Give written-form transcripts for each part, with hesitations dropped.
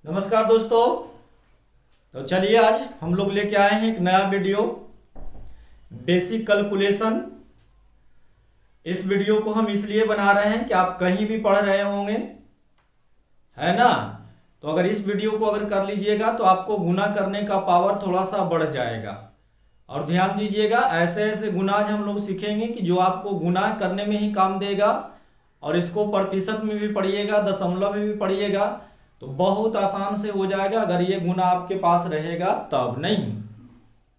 नमस्कार दोस्तों। तो चलिए आज हम लोग लेके आए हैं एक नया वीडियो, बेसिक कैलकुलेशन। इस वीडियो को हम इसलिए बना रहे हैं कि आप कहीं भी पढ़ रहे होंगे, है ना। तो अगर इस वीडियो को अगर कर लीजिएगा तो आपको गुना करने का पावर थोड़ा सा बढ़ जाएगा। और ध्यान दीजिएगा, ऐसे ऐसे गुना आज हम लोग सीखेंगे कि जो आपको गुना करने में ही काम देगा। और इसको प्रतिशत में भी पढ़िएगा, दशमलव में भी पढ़िएगा तो बहुत आसान से हो जाएगा अगर ये गुना आपके पास रहेगा तब। नहीं,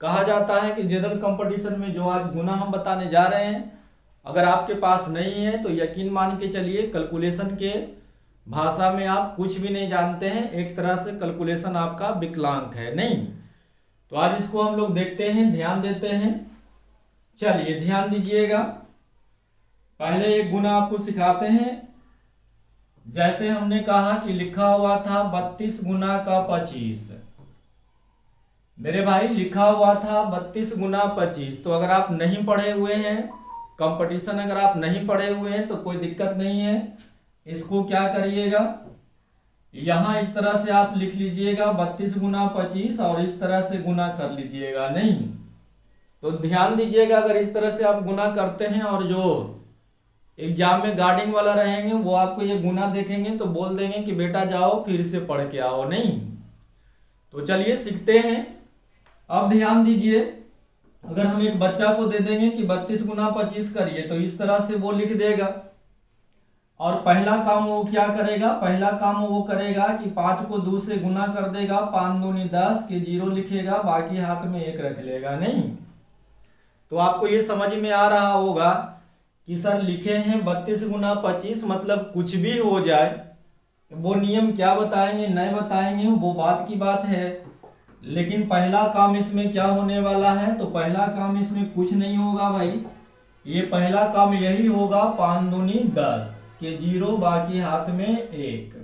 कहा जाता है कि जनरल कंपटीशन में जो आज गुना हम बताने जा रहे हैं, अगर आपके पास नहीं है तो यकीन मान के चलिए कैलकुलेशन के भाषा में आप कुछ भी नहीं जानते हैं। एक तरह से कैलकुलेशन आपका विकलांग है। नहीं, तो आज इसको हम लोग देखते हैं, ध्यान देते हैं। चलिए ध्यान दीजिएगा, पहले एक गुना आपको सिखाते हैं। जैसे हमने कहा कि लिखा हुआ था 32 गुना का 25। मेरे भाई लिखा हुआ था 32 गुना 25। तो अगर आप नहीं पढ़े हुए हैं कंपटीशन, अगर आप नहीं पढ़े हुए हैं तो कोई दिक्कत नहीं है। इसको क्या करिएगा, यहां इस तरह से आप लिख लीजिएगा 32 गुना 25 और इस तरह से गुना कर लीजिएगा। नहीं, तो ध्यान दीजिएगा, अगर इस तरह से आप गुना करते हैं और जो एग्जाम में गार्डिंग वाला रहेंगे वो आपको ये गुना देखेंगे तो बोल देंगे कि बेटा जाओ फिर से पढ़ के आओ। नहीं, तो चलिए सीखते हैं। अब ध्यान दीजिए, अगर हम एक बच्चा को दे देंगे कि 32 गुना 25 करिए तो इस तरह से वो लिख देगा। और पहला काम वो क्या करेगा, पहला काम वो करेगा कि 5 को 2 से गुना कर देगा, 5 दूनी 10 के 0 लिखेगा, बाकी हाथ में 1 रख लेगा। नहीं, तो आपको ये समझ में आ रहा होगा कि सर लिखे हैं 32 गुना 25, मतलब कुछ भी हो जाए वो नियम क्या बताएंगे नहीं बताएंगे वो बात की बात है। लेकिन पहला काम इसमें क्या होने वाला है, तो पहला काम इसमें कुछ नहीं होगा भाई। ये पहला काम यही होगा 5 दूनी 10 के 0, बाकी हाथ में 1।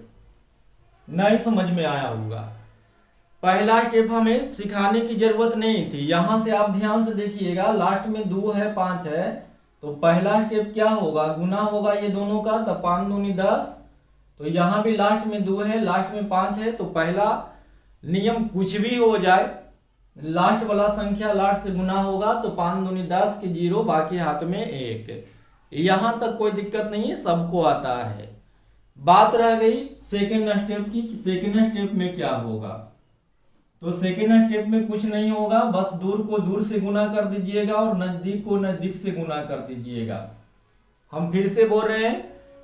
नहीं समझ में आया होगा। पहला स्टेप हमें सिखाने की जरूरत नहीं थी। यहां से आप ध्यान से देखिएगा, लास्ट में 2 है 5 है, तो पहला स्टेप क्या होगा, गुना होगा ये दोनों का। तो 5 दूनी 10, तो यहां भी लास्ट में 2 है, लास्ट में 5 है। तो पहला नियम कुछ भी हो जाए, लास्ट वाला संख्या लास्ट से गुना होगा तो 5 दूनी 10 के 0, बाकी हाथ में 1। यहां तक कोई दिक्कत नहीं है, सबको आता है। बात रह गई सेकेंड स्टेप की, सेकेंड स्टेप में क्या होगा। तो सेकेंड स्टेप में कुछ नहीं होगा, बस दूर को दूर से गुना कर दीजिएगा और नजदीक को नजदीक से गुना कर दीजिएगा। हम फिर से बोल रहे हैं,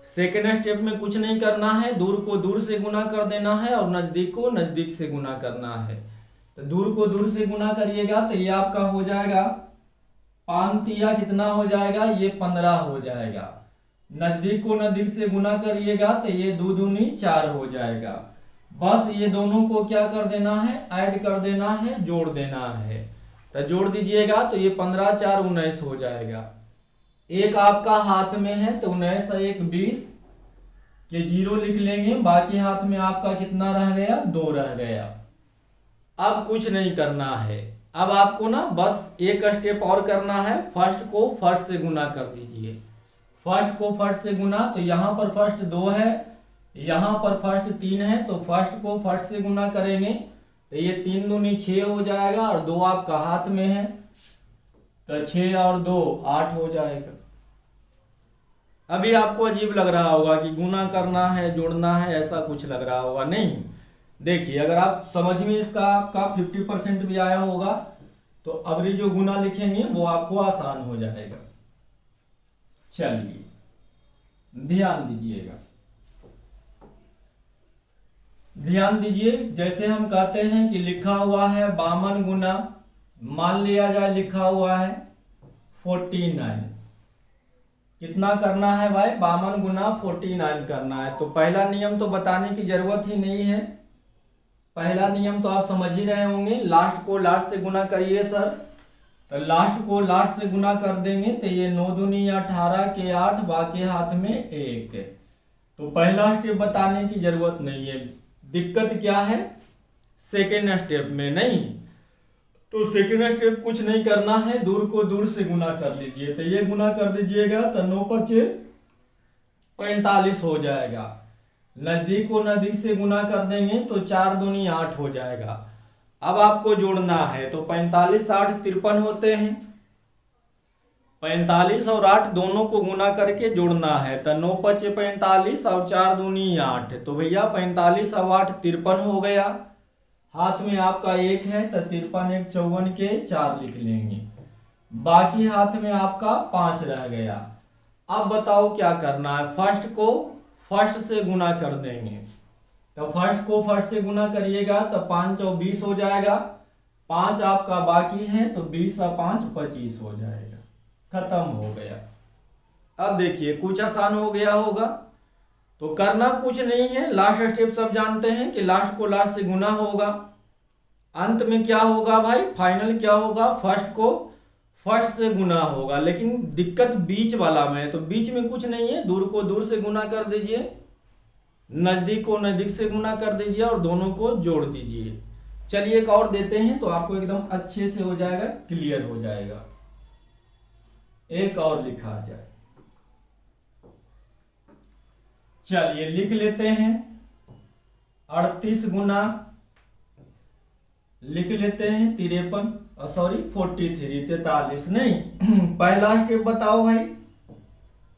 सेकेंड स्टेप में कुछ नहीं करना है, दूर को दूर से गुना कर देना है और नजदीक को नजदीक से गुना करना है। तो दूर को दूर से गुना करिएगा तो ये आपका हो जाएगा 5 तिया कितना हो जाएगा, ये 15 हो जाएगा। नजदीक को नजदीक से गुना करिएगा तो ये 2 दूनी 4 हो जाएगा। बस ये दोनों को क्या कर देना है, ऐड कर देना है, जोड़ देना है। तो जोड़ दीजिएगा तो ये 15 4 19 हो जाएगा। एक आपका हाथ में है तो 19 1 20 के 0 लिख लेंगे, बाकी हाथ में आपका कितना रह गया, 2 रह गया। अब कुछ नहीं करना है, अब आपको ना बस एक स्टेप और करना है। फर्स्ट को फर्स्ट से गुना कर दीजिए। फर्स्ट को फर्स्ट से गुना, तो यहां पर फर्स्ट 2 है, यहां पर फर्स्ट 3 है, तो फर्स्ट को फर्स्ट से गुना करेंगे तो ये 3 दूनी 6 हो जाएगा और 2 आपका हाथ में है, तो 6 और 2 8 हो जाएगा। अभी आपको अजीब लग रहा होगा कि गुना करना है जोड़ना है, ऐसा कुछ लग रहा होगा। नहीं, देखिए अगर आप समझ में इसका आपका 50% भी आया होगा तो अबरी जो गुना लिखेंगे वो आपको आसान हो जाएगा। चलिए ध्यान दीजिएगा, ध्यान दीजिए। जैसे हम कहते हैं कि लिखा हुआ है 52 गुना, मान लिया जाए लिखा हुआ है 49। कितना करना है भाई, 52 गुना 49 करना है। तो पहला नियम तो बताने की जरूरत ही नहीं है, पहला नियम तो आप समझ ही रहे होंगे, लास्ट को लास्ट से गुना करिए सर। तो लास्ट को लास्ट से गुना कर देंगे तो ये 9 दूनी 18 के 8, बाकी हाथ में 1। तो पहला स्टेप बताने की जरूरत नहीं है। दिक्कत क्या है, सेकेंड स्टेप में। नहीं, तो सेकेंड स्टेप कुछ नहीं करना है, दूर को दूर से गुना कर लीजिए। तो ये गुना कर दीजिएगा तो 9 × 5 = 45 हो जाएगा। नजदीक को नजदीक से गुना कर देंगे तो 4 दूनी 8 हो जाएगा। अब आपको जोड़ना है तो 45 8 53 होते हैं। 45 और 8 दोनों को गुना करके जोड़ना है तो 9 5 45 और 4 दूनी 8। तो भैया 45 और 8 53 हो गया। हाथ में आपका 1 है तो 53 1 54 के 4 लिख लेंगे। बाकी हाथ में आपका 5 रह गया। अब बताओ क्या करना है। फर्स्ट को फर्स्ट से गुना कर देंगे तो फर्स्ट को फर्स्ट से गुना करिएगा तो 5 और 20 हो जाएगा। 5 आपका बाकी है तो 20 और 5 25 हो जाएगा। खत्म हो गया। अब देखिए कुछ आसान हो गया होगा। तो करना कुछ नहीं है, लास्ट स्टेप सब जानते हैं कि लास्ट को लास्ट से गुना होगा। अंत में क्या होगा भाई, फाइनल क्या होगा, फर्स्ट को फर्स्ट से गुना होगा। लेकिन दिक्कत बीच वाला में है, तो बीच में कुछ नहीं है, दूर को दूर से गुना कर दीजिए, नजदीक को नजदीक से गुना कर दीजिए और दोनों को जोड़ दीजिए। चलिए एक और देते हैं तो आपको एकदम अच्छे से हो जाएगा, क्लियर हो जाएगा। एक और लिखा जाए, चलिए लिख लेते हैं 38 गुना लिख लेते हैं 43 नहीं पहला स्टेप बताओ भाई।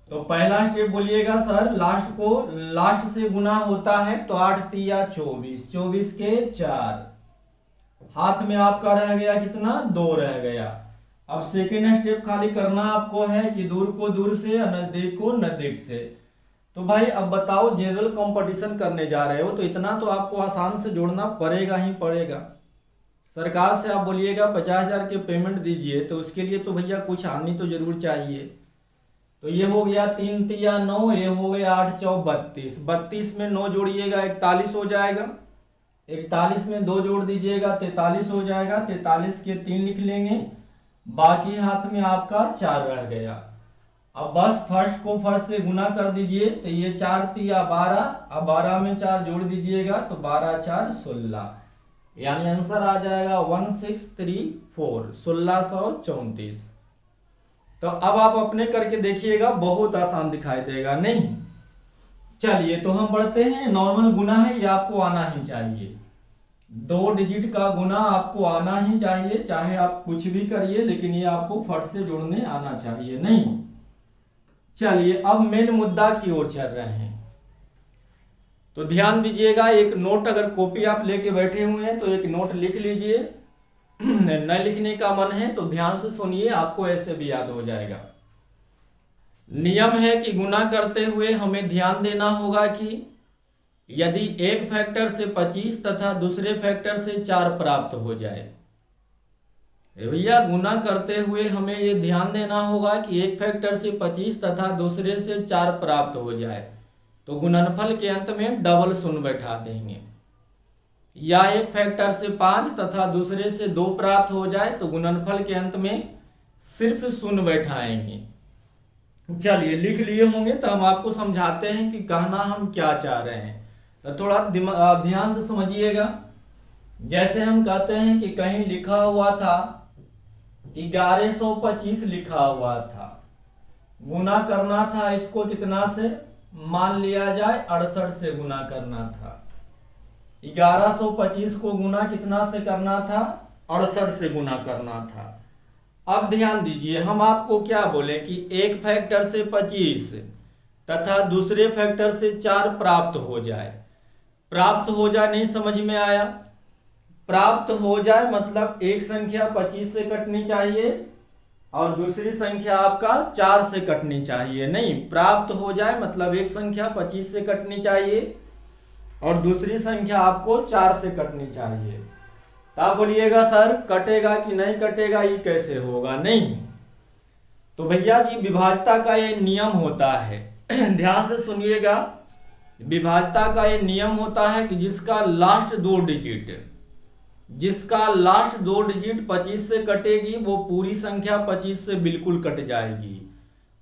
तो पहला स्टेप बोलिएगा सर, लास्ट को लास्ट से गुना होता है तो 8 तिया 24, 24 के 4, हाथ में आपका रह गया कितना, 2 रह गया। अब सेकेंड स्टेप खाली करना आपको है कि दूर को दूर से और नजदीक को नजदीक से। तो भाई अब बताओ, जनरल कंपटीशन करने जा रहे हो तो इतना तो आपको आसान से जोड़ना पड़ेगा ही पड़ेगा। सरकार से आप बोलिएगा 50,000 के पेमेंट दीजिए तो उसके लिए तो भैया कुछ आनी तो जरूर चाहिए। तो ये हो गया 3 तिया 9, ये हो गया 8 चौ 32, 32 में 9 जोड़िएगा 41 हो जाएगा, 41 में 2 जोड़ दीजिएगा 43 हो जाएगा, 43 के 3 लिख लेंगे, बाकी हाथ में आपका 4 रह गया। अब बस फर्स्ट को फर्स्ट से गुना कर दीजिए तो ये 4 तिया 12, अब 12 में 4 जोड़ दीजिएगा तो 12 4 16, यानी आंसर आ जाएगा 1634, 1634। तो अब आप अपने करके देखिएगा, बहुत आसान दिखाई देगा नहीं। चलिए तो हम बढ़ते हैं। नॉर्मल गुना है, ये आपको आना ही चाहिए, 2 डिजिट का गुना आपको आना ही चाहिए, चाहे आप कुछ भी करिए लेकिन ये आपको फट से जोड़ने आना चाहिए नहीं। चलिए अब मेन मुद्दा की ओर चल रहे हैं। तो ध्यान दीजिएगा, एक नोट अगर कॉपी आप लेके बैठे हुए हैं तो एक नोट लिख लीजिए, न लिखने का मन है तो ध्यान से सुनिए, आपको ऐसे भी याद हो जाएगा। नियम है कि गुना करते हुए हमें ध्यान देना होगा कि यदि एक फैक्टर से 25 तथा दूसरे फैक्टर से 4 प्राप्त हो जाए, भैया गुना करते हुए हमें ये ध्यान देना होगा कि एक फैक्टर से 25 तथा दूसरे से 4 प्राप्त हो जाए तो गुणनफल के अंत में डबल शून्य बैठा देंगे, या एक फैक्टर से 5 तथा दूसरे से 2 प्राप्त हो जाए तो गुणनफल के अंत में सिर्फ शून्य बैठाएंगे। चलिए लिख लिए होंगे तो हम आपको समझाते हैं कि कहना हम क्या चाह रहे हैं, तो थोड़ा ध्यान से समझिएगा। जैसे हम कहते हैं कि कहीं लिखा हुआ था 1125 लिखा हुआ था, गुना करना था इसको कितना से, मान लिया जाए 68 से गुना करना था। 1125 को गुना कितना से करना था, 68 से गुना करना था। अब ध्यान दीजिए, हम आपको क्या बोले कि एक फैक्टर से 25 तथा दूसरे फैक्टर से 4 प्राप्त हो जाए। प्राप्त हो जाए नहीं समझ में आया, प्राप्त हो जाए मतलब एक संख्या 25 से कटनी चाहिए और दूसरी संख्या आपका 4 से कटनी चाहिए नहीं। प्राप्त हो जाए मतलब एक संख्या 25 से कटनी चाहिए और दूसरी संख्या आपको 4 से कटनी चाहिए। तो आप बोलिएगा सर कटेगा कि नहीं कटेगा, ये कैसे होगा नहीं। तो भैया जी विभाज्यता का ये नियम होता है ध्यान से सुनिएगा, विभाज्यता का ये नियम होता है कि जिसका लास्ट 2 डिजिट 25 से कटेगी वो पूरी संख्या 25 से बिल्कुल कट जाएगी,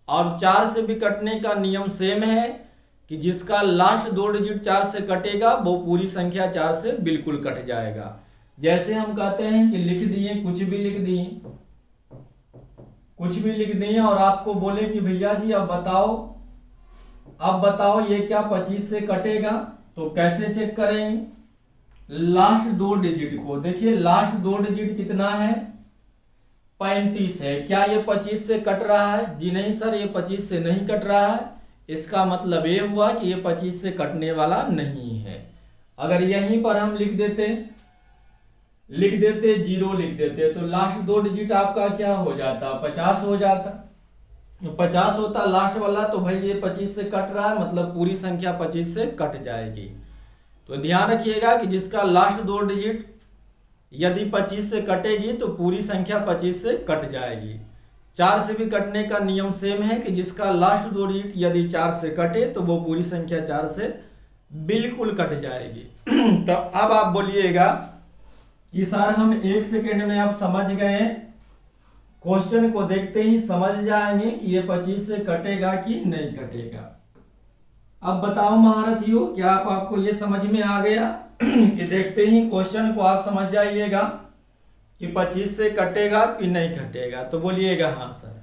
और 4 से भी कटने का नियम सेम है कि जिसका लास्ट 2 डिजिट 4 से कटेगा वो पूरी संख्या 4 से बिल्कुल कट जाएगा। जैसे हम कहते हैं कि लिख दिए, कुछ भी लिख दिए और आपको बोले कि भैया जी अब बताओ अब बताओ ये क्या 25 से कटेगा? तो कैसे चेक करेंगे? लास्ट दो डिजिट को देखिए, लास्ट दो डिजिट कितना है? 35 है। क्या ये 25 से कट रहा है? जी नहीं सर, ये 25 से नहीं कट रहा है। इसका मतलब ये हुआ कि ये 25 से कटने वाला नहीं है। अगर यहीं पर हम लिख देते जीरो लिख देते तो लास्ट दो डिजिट आपका क्या हो जाता? 50 हो जाता। 50 होता लास्ट वाला, तो भाई ये 25 से कट रहा है, मतलब पूरी संख्या 25 से कट जाएगी। तो ध्यान रखिएगा कि जिसका लास्ट दो डिजिट यदि 25 से कटेगी तो पूरी संख्या 25 से कट जाएगी। 4 से भी कटने का नियम सेम है कि जिसका लास्ट दो डिजिट यदि 4 से कटे तो वो पूरी संख्या 4 से बिल्कुल कट जाएगी। तो अब आप बोलिएगा कि सर हम 1 सेकेंड में आप समझ गए, क्वेश्चन को देखते ही समझ जाएंगे कि ये 25 से कटेगा कि नहीं कटेगा। अब बताओ महारथियों, क्या आपको ये समझ में आ गया कि देखते ही क्वेश्चन को आप समझ जाइएगा कि 25 से कटेगा कि नहीं कटेगा? तो बोलिएगा हाँ सर।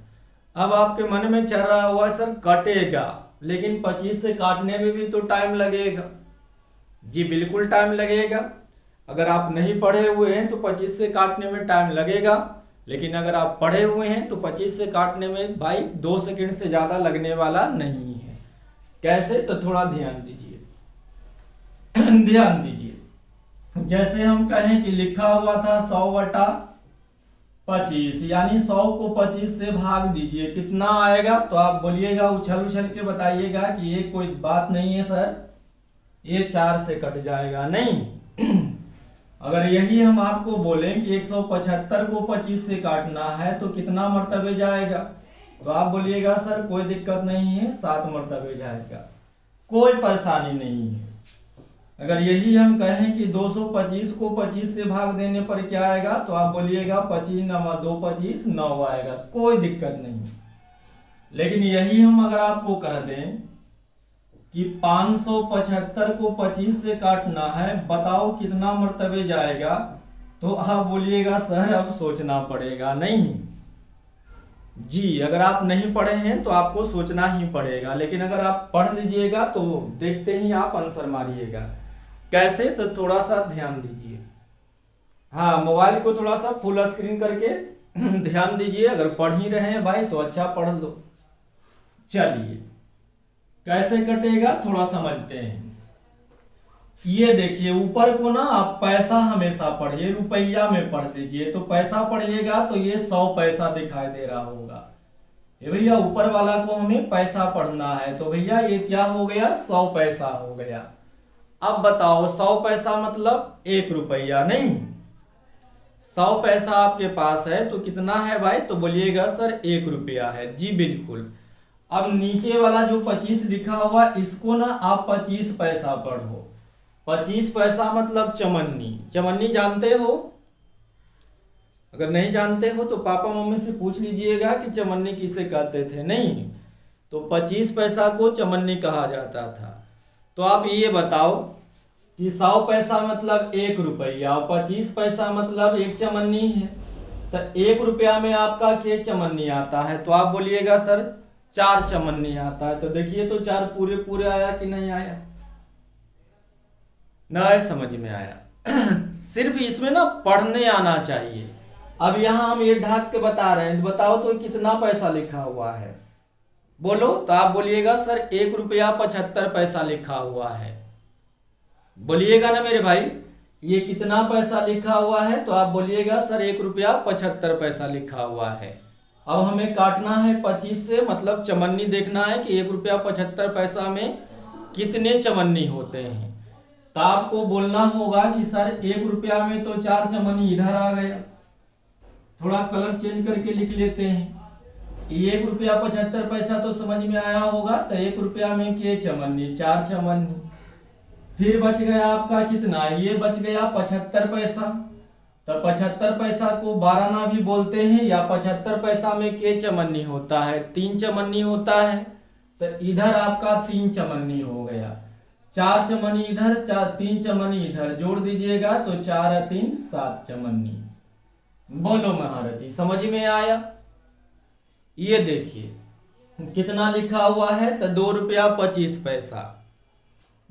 अब आपके मन में चल रहा हुआ सर कटेगा, लेकिन 25 से काटने में भी तो टाइम लगेगा। जी बिल्कुल टाइम लगेगा। अगर आप नहीं पढ़े हुए हैं तो 25 से काटने में टाइम लगेगा, लेकिन अगर आप पढ़े हुए हैं तो 25 से काटने में भाई 2 सेकंड से ज्यादा लगने वाला नहीं है। कैसे? तो थोड़ा ध्यान दीजिए ध्यान दीजिए। जैसे हम कहें कि लिखा हुआ था 100/25, यानी 100 को 25 से भाग दीजिए, कितना आएगा? तो आप बोलिएगा, उछल उछल के बताइएगा कि ये कोई बात नहीं है सर, ये 4 से कट जाएगा। नहीं अगर यही हम आपको बोलें कि 175 को 25 से काटना है तो कितना मर्तबे जाएगा? तो आप बोलिएगा सर कोई दिक्कत नहीं है, 7 मर्तबे जाएगा, कोई परेशानी नहीं है। अगर यही हम कहें कि 225 को 25 से भाग देने पर क्या आएगा? तो आप बोलिएगा 25 9 2 25 9 आएगा, कोई दिक्कत नहीं। लेकिन यही हम अगर आपको कह दें कि 575 को 25 से काटना है, बताओ कितना मर्तबे जाएगा? तो आप बोलिएगा सर अब सोचना पड़ेगा। नहीं जी, अगर आप नहीं पढ़े हैं तो आपको सोचना ही पड़ेगा, लेकिन अगर आप पढ़ लीजिएगा तो देखते ही आप आंसर मारिएगा। कैसे? तो थोड़ा सा ध्यान दीजिए। हाँ, मोबाइल को थोड़ा सा फुल स्क्रीन करके ध्यान दीजिए। अगर पढ़ ही रहे हैं भाई तो अच्छा पढ़ लो। चलिए कैसे कटेगा थोड़ा समझते हैं। ये देखिए ऊपर को ना आप पैसा हमेशा पढ़िए, रुपया में पढ़ लीजिए। तो पैसा पढ़िएगा तो ये 100 पैसा दिखाई दे रहा होगा। ये भैया ऊपर वाला को हमें पैसा पढ़ना है, तो भैया ये क्या हो गया? 100 पैसा हो गया। अब बताओ 100 पैसा मतलब 1 रुपया। नहीं, 100 पैसा आपके पास है तो कितना है भाई? तो बोलिएगा सर 1 रुपया है। जी बिल्कुल। अब नीचे वाला जो 25 लिखा हुआ इसको ना आप 25 पैसा पढ़ो। 25 पैसा मतलब चमन्नी। चमन्नी जानते हो? अगर नहीं जानते हो तो पापा मम्मी से पूछ लीजिएगा कि चमन्नी किसे कहते थे। नहीं, तो 25 पैसा को चमन्नी कहा जाता था। तो आप ये बताओ कि 100 पैसा मतलब 1 रुपया और 25 पैसा मतलब 1 चमन्नी है। तो 1 रुपया में आपका क्या चमन्नी आता है? तो आप बोलिएगा सर 4 चमन्नी आता है। तो देखिए तो 4 पूरे पूरे आया कि नहीं आया? नहीं समझ में आया सिर्फ इसमें ना पढ़ने आना चाहिए। अब यहां हम ये ढाक के बता रहे हैं, तो बताओ तो कितना पैसा लिखा हुआ है? बोलो। तो आप बोलिएगा सर 1 रुपया 75 पैसा लिखा हुआ है। बोलिएगा ना मेरे भाई, ये कितना पैसा लिखा हुआ है? तो आप बोलिएगा सर 1 रुपया 75 पैसा लिखा हुआ है। अब हमें काटना है 25 से, मतलब चमन्नी देखना है कि 1 रुपया 75 पैसा में कितने चमन्नी होते हैं। तो आपको बोलना होगा कि सर 1 रुपया में तो 4 चमन्नी इधर आ गया। थोड़ा कलर चेंज करके लिख लेते हैं। 1 रुपया 75 पैसा तो समझ में आया होगा। तो 1 रुपया में के चमन्नी? 4 चमन्नी। फिर बच गया आपका कितना? ये बच गया 75 पैसा। तो 75 पैसा को 12 ना भी बोलते हैं, या 75 पैसा में के चमन्नी होता है? 3 चमन्नी होता है। तो इधर आपका 3 चमन्नी हो गया। 4 चमन्नी इधर, 3 चमन्नी इधर, जोड़ दीजिएगा तो 4 और 3 7 चमन्नी। बोलो महारथी समझ में आया? ये देखिए कितना लिखा हुआ है तो 2 रुपया 25 पैसा।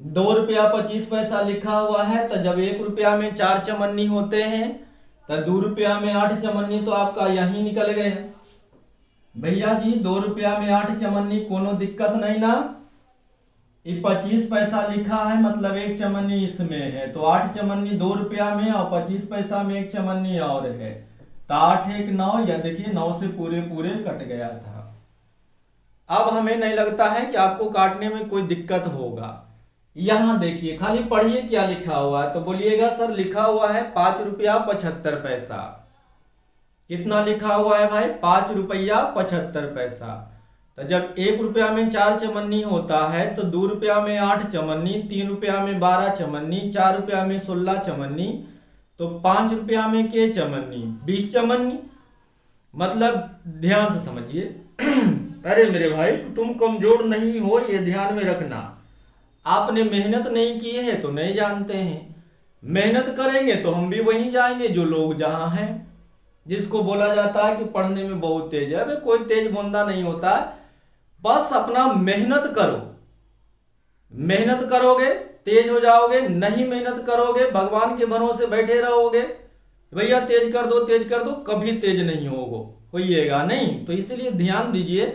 2 रुपया 25 पैसा लिखा हुआ है तो जब 1 रुपया में 4 चमन्नी होते हैं तो 2 रुपया में 8 चमन्नी तो आपका यही निकल गया भैया जी। 2 रुपया में 8 चमन्नी कोनो दिक्कत नहीं ना। ये 25 पैसा लिखा है मतलब 1 चमन्नी इसमें है तो 8 चमन्नी 2 रुपया में और 25 पैसा में 1 चमन्नी और है तो 8 1 9, या देखिए 9 से पूरे पूरे कट गया था। अब हमें नहीं लगता है कि आपको काटने में कोई दिक्कत होगा। यहां देखिए खाली पढ़िए क्या लिखा हुआ है तो बोलिएगा सर लिखा हुआ है 5 रुपया 75 पैसा। कितना लिखा हुआ है भाई 5 रुपया 75 पैसा। तो जब 1 रुपया में 4 चमन्नी होता है तो 2 रुपया में 8 चमन्नी, 3 रुपया में 12 चमन्नी, 4 रुपया में 16 चमन्नी, तो 5 रुपया में के चमन्नी 20 चमन्नी। मतलब ध्यान से समझिए अरे मेरे भाई तुम कमजोर नहीं हो ये ध्यान में रखना। आपने मेहनत नहीं की है तो नहीं जानते हैं, मेहनत करेंगे तो हम भी वहीं जाएंगे जो लोग जहां हैं। जिसको बोला जाता है कि पढ़ने में बहुत तेज है, अबे कोई तेज बंदा नहीं होता है, बस अपना मेहनत करो। मेहनत करोगे तेज हो जाओगे, नहीं मेहनत करोगे भगवान के भरोसे बैठे रहोगे भैया तेज कर दो तेज कर दो, कभी तेज नहीं होइएगा नहीं। तो इसलिए ध्यान दीजिए,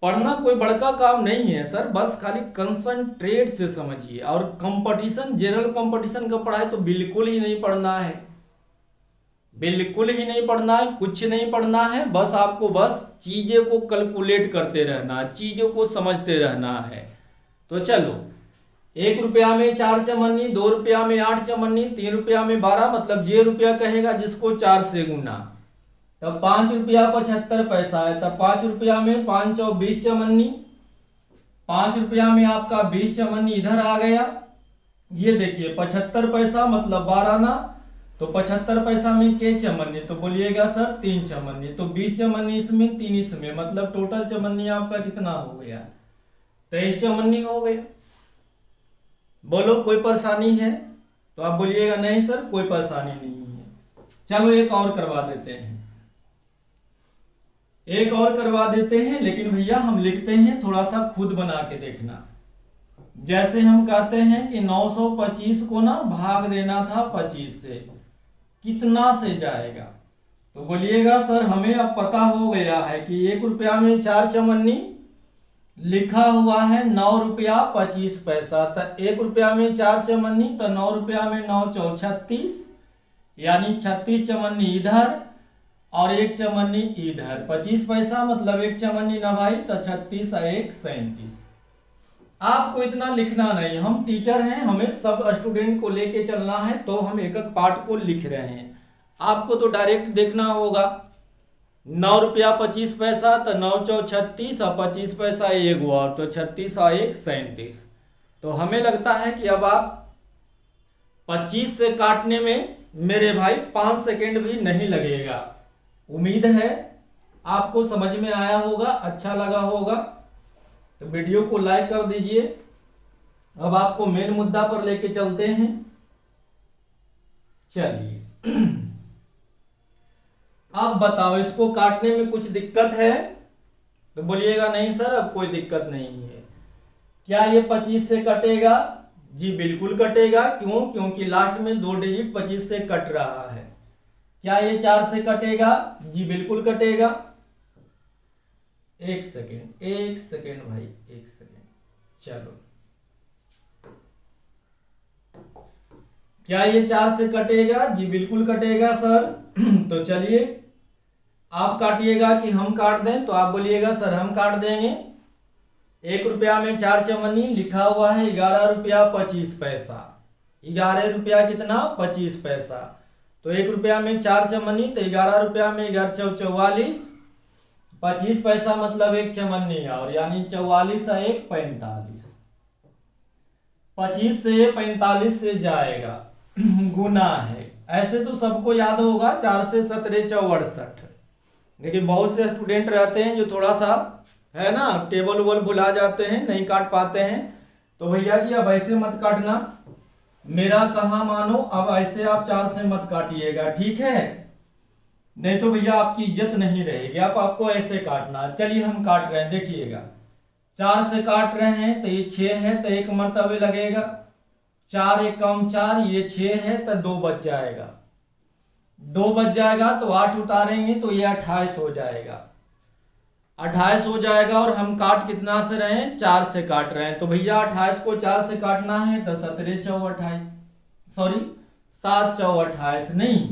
पढ़ना कोई बड़का काम नहीं है सर, बस खाली कंसंट्रेट से समझिए। और कंपटीशन, जनरल कंपटीशन का पढ़ाई तो बिल्कुल ही नहीं पढ़ना है, बिल्कुल ही नहीं पढ़ना है, कुछ नहीं पढ़ना है। बस आपको बस चीजें को कैलकुलेट करते रहना है, चीजों को समझते रहना है। तो चलो 1 रुपया में 4 चमन्नी, 2 रुपया में 8 चमन्नी, 3 रुपया में 12, मतलब जे रुपया कहेगा जिसको 4 से गुना। तब 5 रुपया 75 पैसा है, तब 5 रुपया में 5 और 20 चमन्नी, 5 रुपया में आपका 20 चमन्नी इधर आ गया। ये देखिए 75 पैसा मतलब 12 ना, तो 75 पैसा में के चमन्नी तो बोलिएगा सर 3 चमन्नी, तो 20 चमन्नी इसमें 3 इसमें, मतलब टोटल चमन्नी आपका कितना हो गया 23 चमन्नी हो गया। बोलो कोई परेशानी है तो आप बोलिएगा नहीं सर कोई परेशानी नहीं है। चलो एक और करवा देते हैं, एक और करवा देते हैं, लेकिन भैया हम लिखते हैं थोड़ा सा खुद बना के देखना। जैसे हम कहते हैं कि 925 को ना भाग देना था 25 से, कितना से जाएगा तो बोलिएगा सर हमें अब पता हो गया है कि 1 रुपया में 4 चमन्नी लिखा हुआ है 9 रुपया 25 पैसा, तो 1 रुपया में 4 चमन्नी तो 9 रुपया में 9 चौ 36, यानी 36 चमन्नी इधर और 1 चमन्नी इधर, 25 पैसा मतलब 1 चमन्नी ना भाई, तो 36 और 1 37। आपको इतना लिखना नहीं, हम टीचर हैं, हमें सब स्टूडेंट को लेके चलना है, तो हम एक एक पार्ट को लिख रहे हैं। आपको तो डायरेक्ट देखना होगा 9 रुपया 25 पैसा तो 9 चौ 36 और 25 पैसा एक और, तो 36 और 1 37। तो हमें लगता है कि अब आप 25 से काटने में मेरे भाई 5 सेकेंड भी नहीं लगेगा। उम्मीद है आपको समझ में आया होगा, अच्छा लगा होगा, तो वीडियो को लाइक कर दीजिए। अब आपको मेन मुद्दा पर लेके चलते हैं। चलिए अब बताओ इसको काटने में कुछ दिक्कत है तो बोलिएगा नहीं सर अब कोई दिक्कत नहीं है। क्या ये 25 से कटेगा? जी बिल्कुल कटेगा। क्यों? क्योंकि लास्ट में 2 डिजिट 25 से कट रहा है। क्या ये 4 से कटेगा? जी बिल्कुल कटेगा। एक सेकेंड भाई, एक सेकेंड। चलो क्या ये 4 से कटेगा? जी बिल्कुल कटेगा सर। तो चलिए आप काटिएगा कि हम काट दें, तो आप बोलिएगा सर हम काट देंगे। 1 रुपया में 4 चमन्नी लिखा हुआ है 11 रुपया 25 पैसा। 11 रुपया कितना? 25 पैसा। तो 1 रुपया में 4 चमन्नी तो 11 रुपया में 11 चौ 44, 25 पैसा मतलब 1 चमन्नी और, यानी 44 और 1 45। 25 से 45 से जाएगा गुना है। ऐसे तो सबको याद होगा 4 से 17 चौ 68, लेकिन बहुत से स्टूडेंट रहते हैं जो थोड़ा सा है ना टेबल वोबल भुला जाते हैं, नहीं काट पाते हैं। तो भैया जी अब ऐसे मत काटना, मेरा कहा मानो, अब ऐसे आप 4 से मत काटिएगा, ठीक है। नहीं तो भैया आपकी इज्जत नहीं रहेगी। आपको ऐसे काटना। चलिए हम काट रहे हैं, देखिएगा 4 से काट रहे हैं तो ये 6 है तो 1 मरतबे लगेगा। 4 1 कम 4, ये 6 है तो 2 बच जाएगा। 2 बच जाएगा तो 8 उतारेंगे तो ये 28 हो जाएगा। 28 हो जाएगा और हम काट कितना से रहे हैं? 4 से काट रहे हैं। तो भैया 28 को 4 से काटना है तो 17 चौ 28, सॉरी 7 चौ 28 नहीं।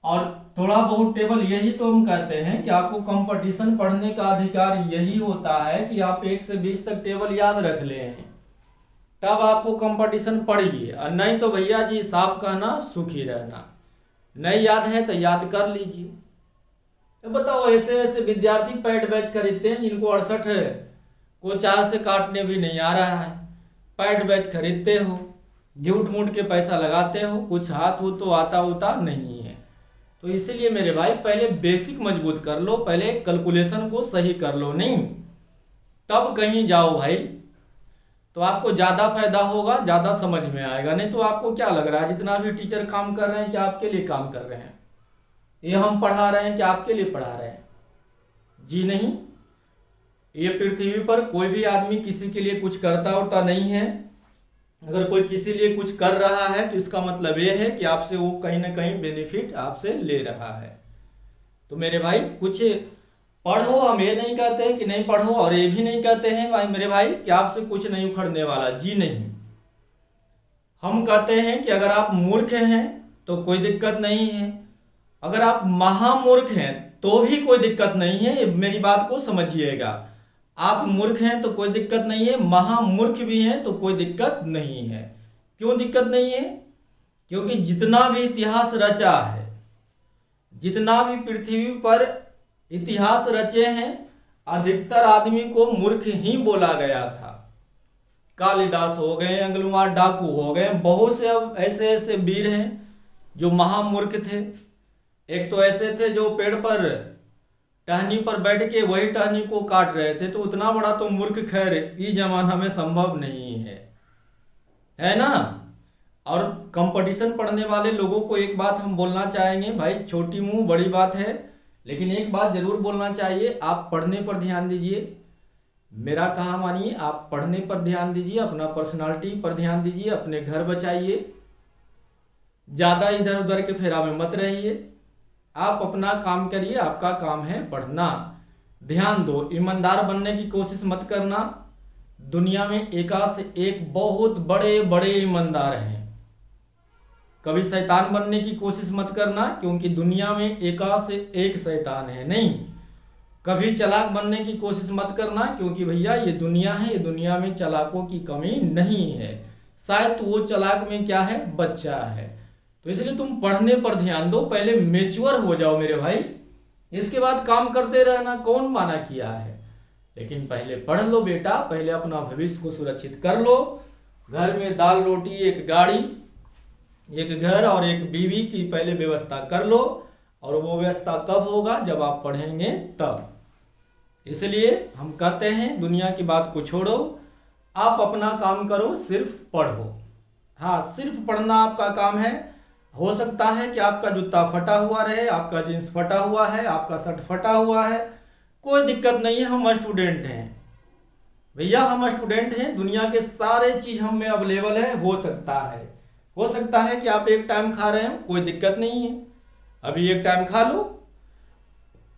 और थोड़ा बहुत टेबल, यही तो हम कहते हैं कि आपको कंपटीशन पढ़ने का अधिकार यही होता है कि आप 1 से 20 तक टेबल याद रख ले हैं, तब आपको कंपटीशन पढ़िए। और नहीं तो भैया जी साफ कहना सुखी रहना। नहीं याद है तो याद कर लीजिए। तो बताओ ऐसे ऐसे विद्यार्थी पैड बैच खरीदते हैं जिनको 68 को 4 से काटने भी नहीं आ रहा है। पैड बैच खरीदते हो, झूठ मूठ के पैसा लगाते हो, कुछ हाथ हो तो आता उता नहीं है। तो इसीलिए मेरे भाई पहले बेसिक मजबूत कर लो, पहले कैलकुलेशन को सही कर लो, नहीं तब कहीं जाओ भाई तो आपको ज्यादा फायदा होगा, ज्यादा समझ में आएगा। नहीं तो आपको क्या लग रहा है जितना भी टीचर काम कर रहे हैं क्या आपके लिए काम कर रहे हैं? ये हम पढ़ा रहे हैं कि आपके लिए पढ़ा रहे हैं? जी नहीं। ये पृथ्वी पर कोई भी आदमी किसी के लिए कुछ करता उरता नहीं है। अगर कोई किसी लिए कुछ कर रहा है तो इसका मतलब ये है कि आपसे वो कहीं ना कहीं बेनिफिट आपसे ले रहा है। तो मेरे भाई कुछ पढ़ो, हम ये नहीं कहते हैं कि नहीं पढ़ो, और ये भी नहीं कहते हैं भाई मेरे भाई कि आपसे कुछ नहीं उखड़ने वाला। जी नहीं। हम कहते हैं कि अगर आप मूर्ख हैं तो कोई दिक्कत नहीं है, अगर आप महामूर्ख हैं तो भी कोई दिक्कत नहीं है। ये मेरी बात को समझिएगा। आप मूर्ख हैं तो कोई दिक्कत नहीं है, महामूर्ख भी हैं तो कोई दिक्कत नहीं है। क्यों दिक्कत नहीं है? क्योंकि जितना भी इतिहास रचा है, जितना भी पृथ्वी पर इतिहास रचे हैं, अधिकतर आदमी को मूर्ख ही बोला गया था। कालिदास हो गए, अंगुलीमाल डाकू हो गए, बहुत से अब ऐसे ऐसे वीर हैं जो महामूर्ख थे। एक तो ऐसे थे जो पेड़ पर टहनी पर बैठ के वही टहनी को काट रहे थे, तो उतना बड़ा तो मूर्ख खैर इस जमाना में संभव नहीं है ना। और कंपटीशन पढ़ने वाले लोगों को एक बात हम बोलना चाहेंगे भाई, छोटी मुंह बड़ी बात है, लेकिन एक बात जरूर बोलना चाहिए, आप पढ़ने पर ध्यान दीजिए। मेरा कहा मानिए, आप पढ़ने पर ध्यान दीजिए, अपना पर्सनालिटी पर ध्यान दीजिए, अपने घर बचाइए, ज्यादा इधर उधर के फेरा में मत रहिए। आप अपना काम करिए, आपका काम है पढ़ना। ध्यान दो, ईमानदार बनने की कोशिश मत करना। दुनिया में एका से एक बहुत बड़े बड़े ईमानदार हैं। कभी शैतान बनने की कोशिश मत करना, क्योंकि दुनिया में एका से एक शैतान है। नहीं, कभी चालाक बनने की कोशिश मत करना, क्योंकि भैया ये दुनिया है, ये दुनिया में चालाकों की कमी नहीं है। शायद तो वो चालाक में क्या है, बच्चा है। तो इसलिए तुम पढ़ने पर ध्यान दो, पहले मेच्योर हो जाओ मेरे भाई, इसके बाद काम करते रहना, कौन माना किया है। लेकिन पहले पढ़ लो बेटा, पहले अपना भविष्य को सुरक्षित कर लो। घर में दाल रोटी, एक गाड़ी, एक घर और एक बीवी की पहले व्यवस्था कर लो। और वो व्यवस्था कब होगा? जब आप पढ़ेंगे तब। इसलिए हम कहते हैं दुनिया की बात को छोड़ो, आप अपना काम करो, सिर्फ पढ़ो। हाँ, सिर्फ पढ़ना आपका काम है। हो सकता है कि आपका जूता फटा हुआ रहे, आपका जींस फटा हुआ है, आपका शर्ट फटा हुआ है, कोई दिक्कत नहीं है, हम स्टूडेंट हैं भैया, हम स्टूडेंट हैं। दुनिया के सारे चीज हम में अवेलेबल है। हो सकता है कि आप एक टाइम खा रहे हो, कोई दिक्कत नहीं है, अभी एक टाइम खा लो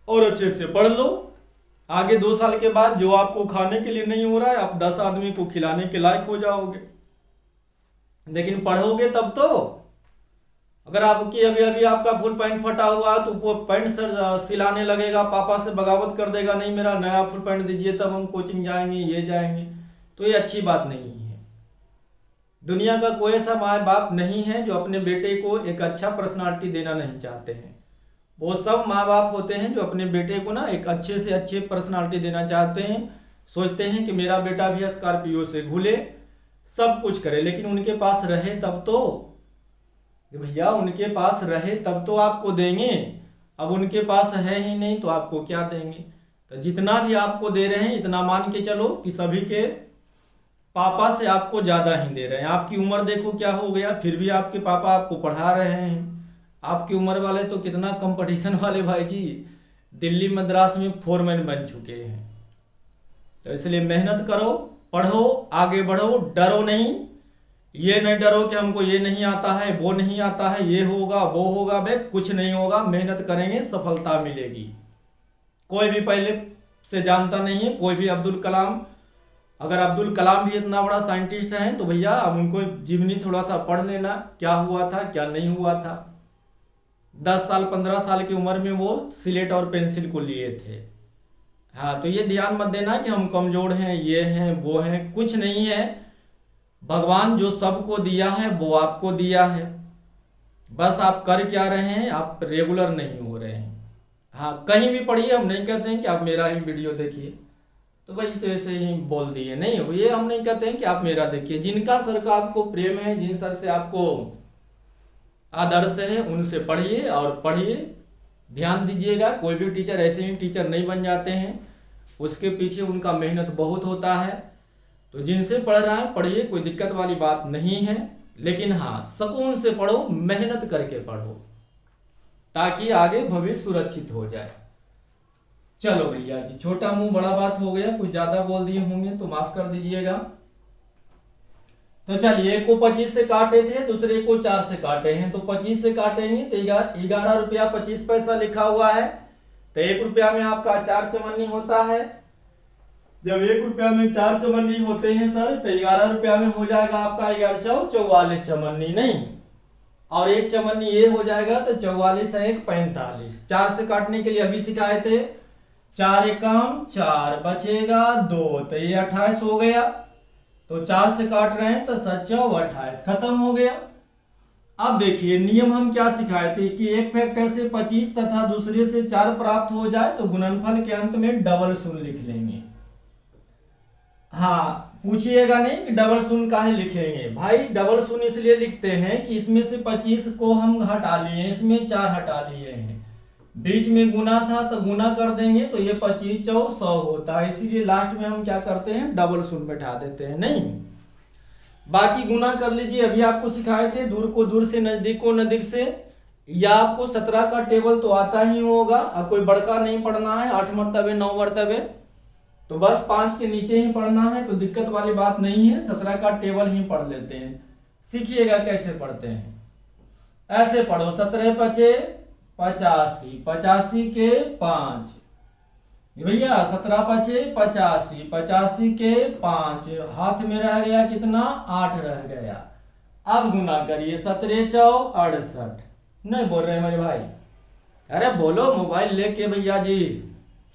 और अच्छे से पढ़ लो। आगे 2 साल के बाद जो आपको खाने के लिए नहीं हो रहा है, आप 10 आदमी को खिलाने के लायक हो जाओगे। लेकिन पढ़ोगे तब तो। अगर आपकी अभी अभी आपका फुल पैंट फटा हुआ है तो वो पैंट सर सिलाने लगेगा, पापा से बगावत कर देगा, नहीं मेरा नया फुल पैंट दीजिए तब हम कोचिंग जाएंगे, ये जाएंगे, तो ये अच्छी बात नहीं है। दुनिया का कोई ऐसा माँ बाप नहीं है जो अपने बेटे को एक अच्छा पर्सनालिटी देना नहीं चाहते हैं। वो सब माँ बाप होते हैं जो अपने बेटे को ना एक अच्छे से अच्छे पर्सनालिटी देना चाहते हैं। सोचते हैं कि मेरा बेटा भी स्कॉर्पियो से घूले, सब कुछ करे, लेकिन उनके पास रहे तब तो भैया, उनके पास रहे तब तो आपको देंगे। अब उनके पास है ही नहीं तो आपको क्या देंगे? तो जितना भी आपको दे रहे हैं, इतना मान के चलो कि सभी के पापा से आपको ज्यादा ही दे रहे हैं। आपकी उम्र देखो क्या हो गया, फिर भी आपके पापा आपको पढ़ा रहे हैं, आपकी उम्र वाले तो कितना कंपटीशन वाले भाई जी दिल्ली मद्रास में फोरमैन बन चुके हैं। तो इसलिए मेहनत करो, पढ़ो, आगे बढ़ो, डरो नहीं। ये नहीं डरो कि हमको ये नहीं आता है, वो नहीं आता है, ये होगा वो होगा। बे कुछ नहीं होगा, मेहनत करेंगे सफलता मिलेगी। कोई भी पहले से जानता नहीं है, कोई भी अब्दुल कलाम, अगर अब्दुल कलाम भी इतना बड़ा साइंटिस्ट है तो भैया अब उनको जीवनी थोड़ा सा पढ़ लेना, क्या हुआ था क्या नहीं हुआ था। 10 साल 15 साल की उम्र में वो सिलेट और पेंसिल को लिए थे। हाँ, तो ये ध्यान मत देना कि हम कमजोर हैं, ये हैं वो हैं, कुछ नहीं है। भगवान जो सबको दिया है वो आपको दिया है, बस आप कर क्या रहे हैं, आप रेगुलर नहीं हो रहे हैं। हाँ, कहीं भी पढ़िए, हम नहीं कहते हैं कि आप मेरा ही वीडियो देखिए, तो भाई तो ऐसे ही बोल दिए नहीं हो, ये हम नहीं कहते हैं कि आप मेरा देखिए। जिनका सर का आपको प्रेम है, जिन सर से आपको आदर्श है, उनसे पढ़िए और पढ़िए, ध्यान दीजिएगा। कोई भी टीचर ऐसे ही टीचर नहीं बन जाते हैं, उसके पीछे उनका मेहनत बहुत होता है। तो जिनसे पढ़ रहा है पढ़िए, कोई दिक्कत वाली बात नहीं है। लेकिन हाँ, सुकून से पढ़ो, मेहनत करके पढ़ो, ताकि आगे भविष्य सुरक्षित हो जाए। चलो भैया जी, छोटा मुंह बड़ा बात हो गया, कुछ ज्यादा बोल दिए होंगे तो माफ कर दीजिएगा। तो चलिए, एक को 25 से काटे थे, दूसरे को 4 से काटे हैं, तो 25 से काटेंगे तो 11 रुपया 25 पैसा लिखा हुआ है। तो 1 रुपया में आपका 4 चवन्नी होता है। जब 1 रुपया में 4 चवन्नी होते हैं सर, तो 11 रुपया में हो जाएगा आपका 11 चौ 44 चवन्नी, नहीं, और 1 चवन्नी ये हो जाएगा तो 44 है 1 45। 4 से काटने के लिए अभी सिखाए थे, 4 एकम 4 बचेगा 2, तो ये 28 हो गया। तो 4 से काट रहे हैं तो 7 चौ 28, खत्म हो गया। अब देखिए नियम हम क्या सिखाए थे कि एक फैक्टर से 25 तथा दूसरे से 4 प्राप्त हो जाए तो गुणनफल के अंत में डबल शून्य लिख लेंगे। हाँ, पूछिएगा नहीं कि डबल शून्य काहे लिखेंगे। भाई डबल शून्य इसलिए लिखते हैं कि इसमें से 25 को हम हटा लिए, इसमें 4 हटा लिए हैं, बीच में गुना था तो गुना कर देंगे तो ये 25 चौ 100 होता है, इसीलिए लास्ट में हम क्या करते हैं, डबल शून्य बैठा देते हैं। नहीं, बाकी गुना कर लीजिए, अभी आपको सिखाए थे दूर को दूर से, नजदीक को नजदीक से। या आपको 17 का टेबल तो आता ही होगा, अब कोई बड़का नहीं पढ़ना है, 8 मर्तबे 9 मर्तबे, तो बस 5 के नीचे ही पढ़ना है, तो दिक्कत वाली बात नहीं है, 17 का टेबल ही पढ़ लेते हैं। सीखिएगा कैसे पढ़ते हैं, ऐसे पढ़ो, 17 पचे 85, 85 के 5 भैया, 17 पचे 85, 85 के 5, हाथ में रह गया कितना, 8 रह गया। अब गुना करिए, 17 चौ 68, नहीं बोल रहे मेरे भाई, अरे बोलो, मोबाइल लेके भैया जी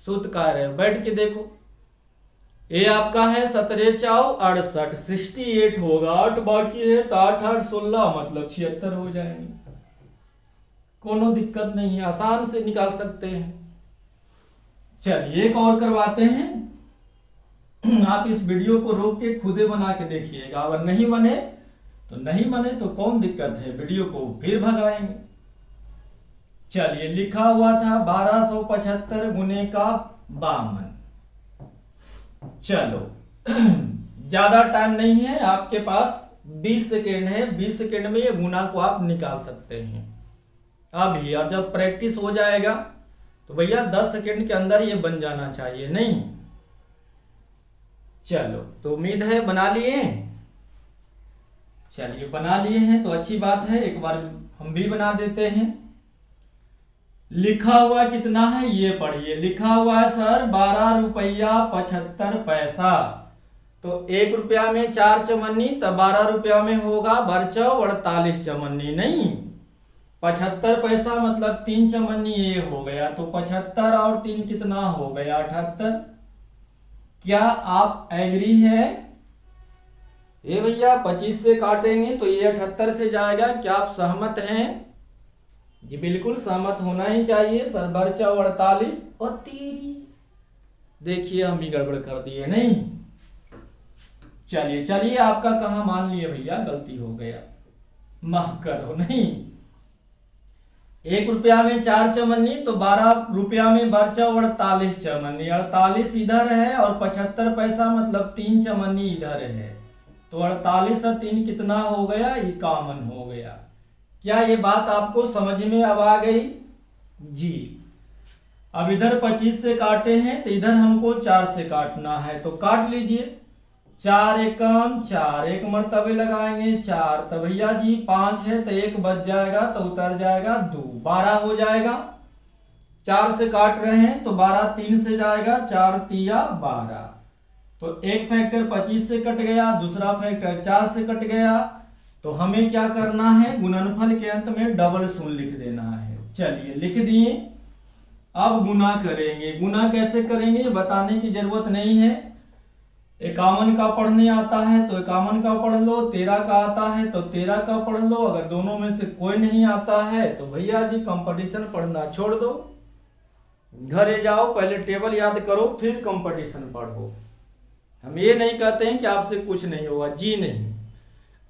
सुत का रहे, बैठ के देखो। ये आपका है 17 चौ 68, 68 होगा, 8 बाकी है तो 8 8 16, मतलब 76 हो जाएंगे। कोनो दिक्कत नहीं है, आसान से निकाल सकते हैं। चलिए एक और करवाते हैं। आप इस वीडियो को रोक के खुदे बना के देखिएगा, अगर नहीं बने तो नहीं बने तो कौन दिक्कत है, वीडियो को फिर भगाएंगे। चलिए, लिखा हुआ था 1275 गुने का 52। चलो ज्यादा टाइम नहीं है आपके पास, 20 सेकेंड है, 20 सेकेंड में ये गुना को आप निकाल सकते हैं अभी। और जब प्रैक्टिस हो जाएगा तो भैया 10 सेकेंड के अंदर ये बन जाना चाहिए, नहीं। चलो, तो उम्मीद है बना लिए। चलिए, बना लिए हैं तो अच्छी बात है, एक बार हम भी बना देते हैं। लिखा हुआ कितना है ये पढ़िए, लिखा हुआ है सर 12 रुपया 75 पैसा। तो 1 रुपया में 4 चवन्नी, तो 12 रुपया में होगा बरचौ 48 चवन्नी, नहीं, 75 पैसा मतलब 3 चवन्नी ये हो गया, तो 75 और 3 कितना हो गया, 78। क्या आप एग्री है? ये भैया 25 से काटेंगे तो ये 78 से जाएगा, क्या आप सहमत हैं? जी बिल्कुल सहमत होना ही चाहिए सर, बरचौ 48 और तेरी, देखिए हम ही गड़बड़ कर दिए, नहीं। चलिए चलिए, आपका कहा मान लिए भैया, गलती हो गया, माफ करो, नहीं। 1 रुपया में 4 चवन्नी, तो 12 रुपया में बरचौ 48 चवन्नी, 48 इधर है और 75 पैसा मतलब 3 चवन्नी इधर है, तो 48 और 3 कितना हो गया, 51 हो गया। क्या ये बात आपको समझ में अब आ गई? जी। अब इधर 25 से काटे हैं तो इधर हमको 4 से काटना है, तो काट लीजिए। 4 एकम 4, एक मरतबे लगाएंगे 4, तो भैया जी 5 है तो 1 बच जाएगा तो उतर जाएगा 2, 12 हो जाएगा। 4 से काट रहे हैं तो 12 3 से जाएगा, 4 तिया 12। तो एक फैक्टर 25 से कट गया, दूसरा फैक्टर 4 से कट गया। तो हमें क्या करना है, गुणनफल के अंत में डबल शून्य लिख देना है। चलिए लिख दिए। अब गुना करेंगे। गुना कैसे करेंगे ये बताने की जरूरत नहीं है। 51 का पढ़ने आता है तो 51 का पढ़ लो, 13 का आता है तो 13 का पढ़ लो। अगर दोनों में से कोई नहीं आता है तो भैया जी कंपटीशन पढ़ना छोड़ दो, घरे जाओ, पहले टेबल याद करो फिर कंपटीशन पढ़ो। हम ये नहीं कहते हैं कि आपसे कुछ नहीं होगा, जी नहीं।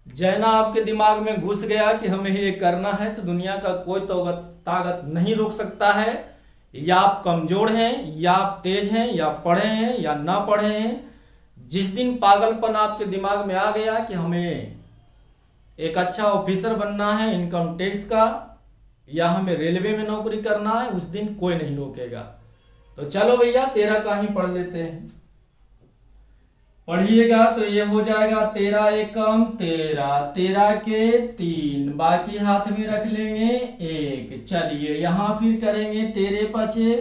जैना आपके दिमाग में घुस गया कि हमें ये करना है तो दुनिया का कोई ताकत नहीं रोक सकता है। या आप कमजोर हैं, या आप तेज हैं, या पढ़े हैं या ना पढ़े हैं। जिस दिन पागलपन आपके दिमाग में आ गया कि हमें एक अच्छा ऑफिसर बनना है इनकम टैक्स का, या हमें रेलवे में नौकरी करना है, उस दिन कोई नहीं रोकेगा। तो चलो भैया 13 का ही पढ़ लेते हैं। पढ़िएगा तो ये हो जाएगा 13 एकम 13, 13 के 3, बाकी हाथ में रख लेंगे 1। चलिए यहां फिर करेंगे 13 पचे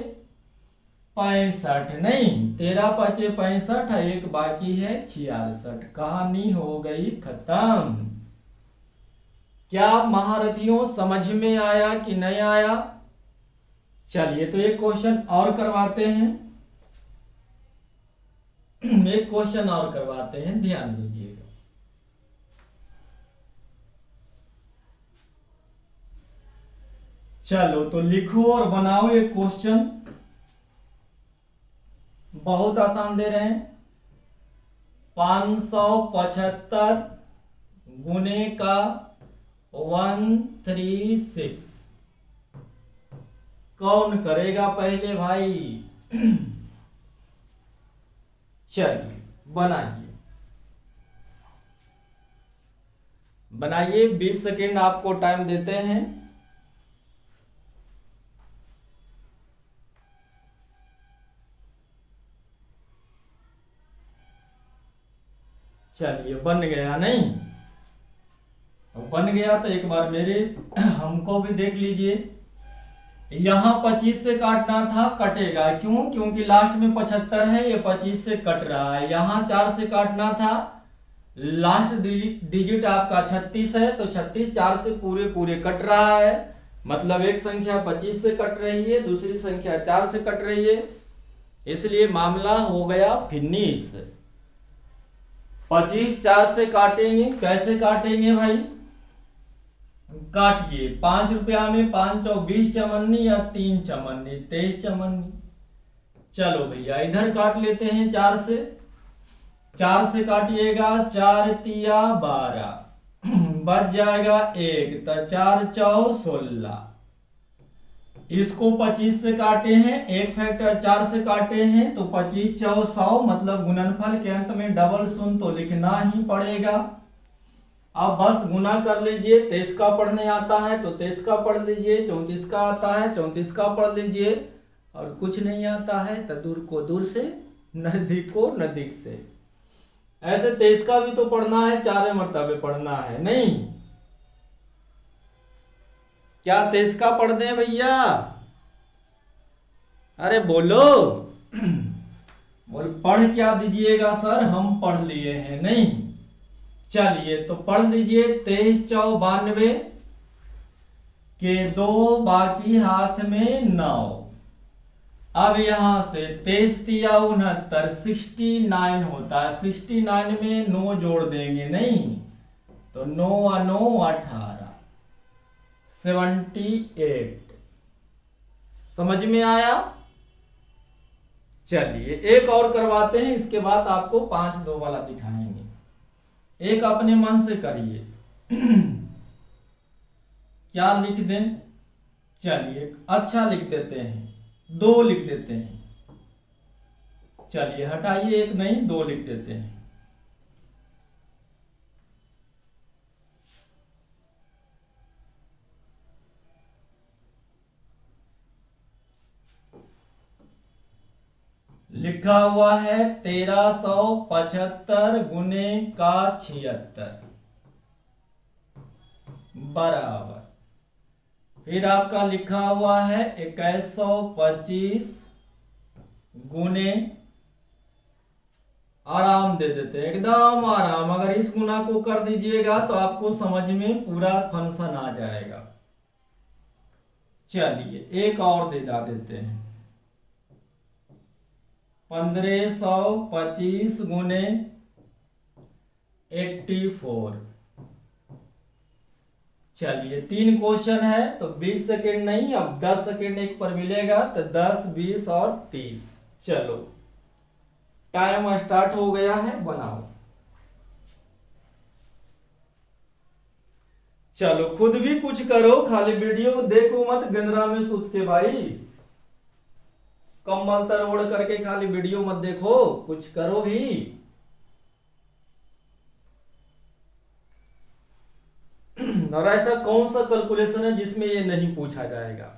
65, नहीं 13 पचे 65, एक बाकी है 66। कहानी हो गई खत्म। क्या महारथियों समझ में आया कि नहीं आया? चलिए तो एक क्वेश्चन और करवाते हैं। एक क्वेश्चन और करवाते हैं, ध्यान दीजिएगा। चलो तो लिखो और बनाओ एक क्वेश्चन, बहुत आसान दे रहे हैं। 575 गुने का 136 कौन करेगा पहले भाई? चलिए बनाइए, बनाइए। 20 सेकेंड आपको टाइम देते हैं। चलिए बन गया नहीं? बन गया तो एक बार मेरे हमको भी देख लीजिए। यहां 25 से काटना था, कटेगा क्यों? क्योंकि लास्ट में 75 है, ये 25 से कट रहा है। यहां 4 से काटना था, लास्ट डिजिट आपका 36 है तो 36 4 से पूरे पूरे कट रहा है। मतलब एक संख्या 25 से कट रही है, दूसरी संख्या 4 से कट रही है, इसलिए मामला हो गया फिनिश। 25 4 से काटेंगे, कैसे काटेंगे भाई? काटिए। 5 रुपया में 5 चौ 20 चमन्नी या 3 चमन्नी 23 चमन्नी। चलो भैया इधर काट लेते हैं 4 से। 4 से काटिएगा, 4 तिया 12 बच जाएगा 1, तो 4 चौ 16। इसको 25 से काटे हैं, एक फैक्टर 4 से काटे हैं तो 25 चौ 100, मतलब गुणनफल के अंत में डबल शून्य तो लिखना ही पड़ेगा। अब बस गुना कर लीजिए। 23 का पढ़ने आता है तो 23 का पढ़ लीजिए, 34 का आता है 34 का पढ़ लीजिए, और कुछ नहीं आता है तो दूर को दूर से, नजदीक को नजदीक से। ऐसे 23 का भी तो पढ़ना है, 4 मरतबे पढ़ना है नहीं? क्या 23 का पढ़ दें भैया? अरे बोलो। बोल पढ़ क्या दीजिएगा सर, हम पढ़ लिए हैं नहीं? चलिए तो पढ़ लीजिए। 23 चौ 92 के 2, बाकी हाथ में 9। अब यहां से 23 तिया 69, 69 होता है। 69 में 9 जोड़ देंगे नहीं? तो 9 और 9 18, 78। समझ में आया? चलिए एक और करवाते हैं, इसके बाद आपको 5 2 वाला दिखाएंगे। एक अपने मन से करिए। क्या लिख दें? चलिए अच्छा लिख देते हैं, 2 लिख देते हैं। चलिए हटाइए, 1 नहीं 2 लिख देते हैं। लिखा हुआ है 1375 गुने का 76 बराबर, फिर आपका लिखा हुआ है 2125 गुने, आराम दे देते हैं एकदम आराम। अगर इस गुना को कर दीजिएगा तो आपको समझ में पूरा फंक्शन आ जाएगा। चलिए एक और दिला देते हैं, 1525 गुने 84। चलिए 3 क्वेश्चन है तो 20 सेकेंड नहीं, अब 10 सेकेंड एक पर मिलेगा, तो 10, 20 और 30। चलो टाइम स्टार्ट हो गया है, बनाओ। चलो खुद भी कुछ करो, खाली वीडियो देखो मत गंदरा में सूत के भाई, कम्बल तर ओढ़ करके खाली वीडियो मत देखो, कुछ करो भी। और ऐसा कौन सा कैलकुलेशन है जिसमें ये नहीं पूछा जाएगा?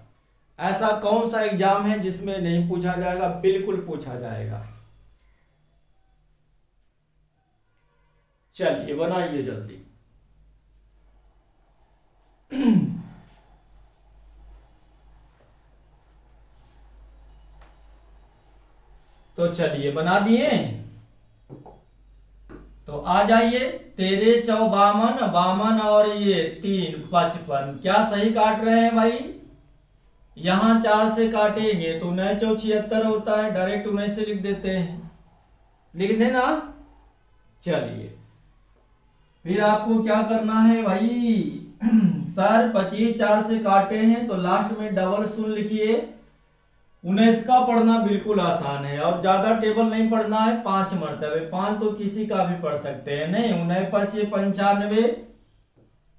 ऐसा कौन सा एग्जाम है जिसमें नहीं पूछा जाएगा? बिल्कुल पूछा जाएगा। चलिए बनाइए जल्दी। तो चलिए बना दिए, तो आ जाइए। 13 चौ 52, 52 और ये 3 55, क्या सही काट रहे हैं भाई? यहां 4 से काटेंगे तो 9 चौ 76 होता है, डायरेक्ट 19 से लिख देते हैं, लिख देना। चलिए फिर आपको क्या करना है भाई? सर 25 4 से काटे हैं तो लास्ट में डबल शून्य लिखिए। 19 का पढ़ना बिल्कुल आसान है और ज्यादा टेबल नहीं पढ़ना है, 5 मरतबे, 5 तो किसी का भी पढ़ सकते हैं। नहीं 19 5 95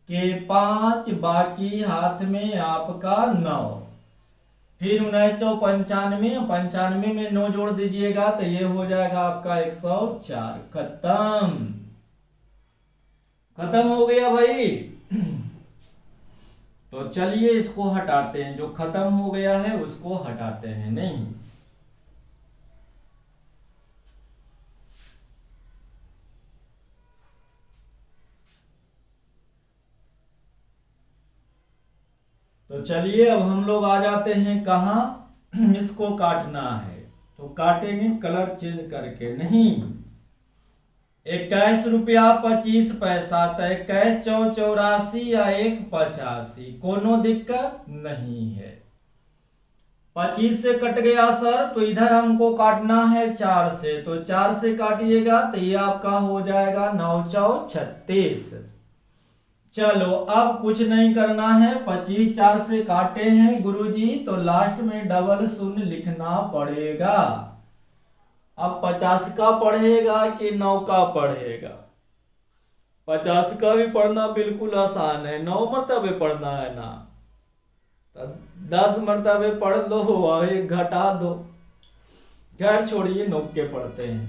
के 5, बाकी हाथ में आपका 9, फिर 19 95, 95 में 9 जोड़ दीजिएगा तो ये हो जाएगा आपका 104। खत्म, खत्म हो गया भाई। तो चलिए इसको हटाते हैं, जो खत्म हो गया है उसको हटाते हैं। नहीं तो चलिए अब हम लोग आ जाते हैं कहाँ? इसको काटना है तो काटेंगे कलर चेंज करके। नहीं 21 रुपया 25 पैसा, तो 21 चौ 84 या 1 85, कोनो दिक्कत नहीं है। 25 से कट गया सर, तो इधर हमको काटना है 4 से, तो 4 से काटिएगा तो ये आपका हो जाएगा 9 चौ 36। चलो अब कुछ नहीं करना है, 25 4 से काटे हैं गुरुजी, तो लास्ट में डबल शून्य लिखना पड़ेगा। अब 50 का पढ़ेगा कि 9 का पढ़ेगा? 50 का भी पढ़ना बिल्कुल आसान है, 9 मरतबे पढ़ना है ना, तो 10 मरतबे पढ़ लो और एक घटा दो। खैर छोड़िए, नोक के पढ़ते हैं।